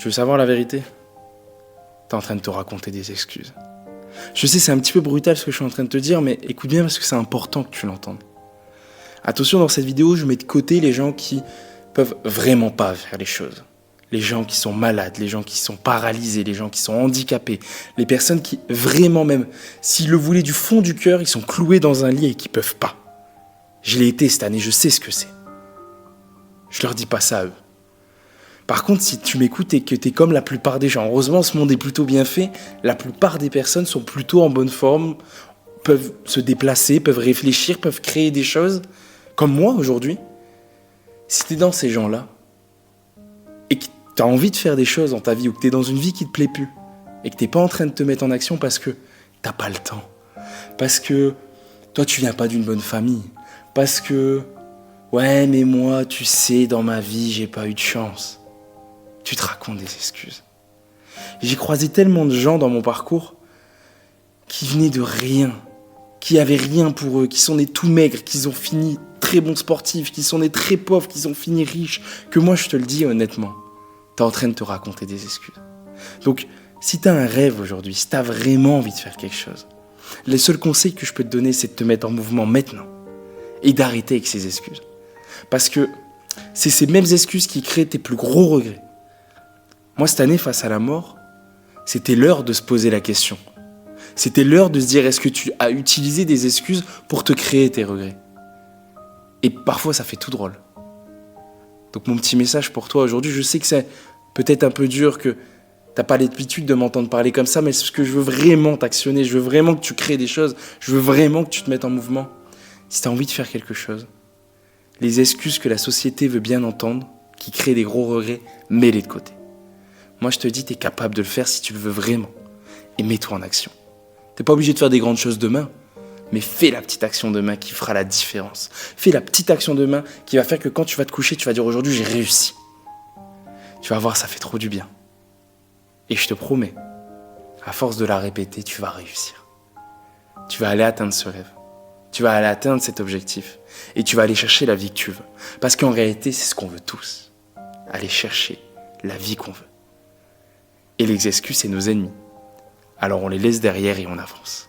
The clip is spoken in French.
Tu veux savoir la vérité? T'es en train de te raconter des excuses. Je sais, c'est un petit peu brutal ce que je suis en train de te dire, mais écoute bien parce que c'est important que tu l'entendes. Attention, dans cette vidéo, je mets de côté les gens qui peuvent vraiment pas faire les choses. Les gens qui sont malades, les gens qui sont paralysés, les gens qui sont handicapés, les personnes qui, vraiment même, s'ils le voulaient du fond du cœur, ils sont cloués dans un lit et qui peuvent pas. Je l'ai été cette année, je sais ce que c'est. Je leur dis pas ça à eux. Par contre, si tu m'écoutes et que t'es comme la plupart des gens, heureusement ce monde est plutôt bien fait, la plupart des personnes sont plutôt en bonne forme, peuvent se déplacer, peuvent réfléchir, peuvent créer des choses, comme moi aujourd'hui. Si t'es dans ces gens-là, et que t'as envie de faire des choses dans ta vie, ou que t'es dans une vie qui te plaît plus, et que t'es pas en train de te mettre en action parce que t'as pas le temps, parce que toi tu viens pas d'une bonne famille, parce que ouais mais moi tu sais dans ma vie j'ai pas eu de chance, tu te racontes des excuses. J'ai croisé tellement de gens dans mon parcours qui venaient de rien, qui avaient rien pour eux, qui sont nés tout maigres, qui ont fini très bons sportifs, qui sont nés très pauvres, qui ont fini riches, que moi je te le dis honnêtement, t'es en train de te raconter des excuses. Donc si t'as un rêve aujourd'hui, si t'as vraiment envie de faire quelque chose, les seuls conseils que je peux te donner c'est de te mettre en mouvement maintenant et d'arrêter avec ces excuses. Parce que c'est ces mêmes excuses qui créent tes plus gros regrets. Moi cette année face à la mort, c'était l'heure de se poser la question. C'était l'heure de se dire est-ce que tu as utilisé des excuses pour te créer tes regrets? Et parfois ça fait tout drôle. Donc mon petit message pour toi aujourd'hui, je sais que c'est peut-être un peu dur, que t'as pas l'habitude de m'entendre parler comme ça, mais c'est ce que je veux vraiment t'actionner, je veux vraiment que tu crées des choses, je veux vraiment que tu te mettes en mouvement. Si t'as envie de faire quelque chose, les excuses que la société veut bien entendre, qui créent des gros regrets, mets-les de côté. Moi je te dis, t'es capable de le faire si tu le veux vraiment. Et mets-toi en action. T'es pas obligé de faire des grandes choses demain, mais fais la petite action demain qui fera la différence. Fais la petite action demain qui va faire que quand tu vas te coucher, tu vas dire aujourd'hui j'ai réussi. Tu vas voir, ça fait trop du bien. Et je te promets, à force de la répéter, tu vas réussir. Tu vas aller atteindre ce rêve. Tu vas aller atteindre cet objectif. Et tu vas aller chercher la vie que tu veux. Parce qu'en réalité, c'est ce qu'on veut tous. Aller chercher la vie qu'on veut. Et les excuses, c'est nos ennemis. Alors on les laisse derrière et on avance.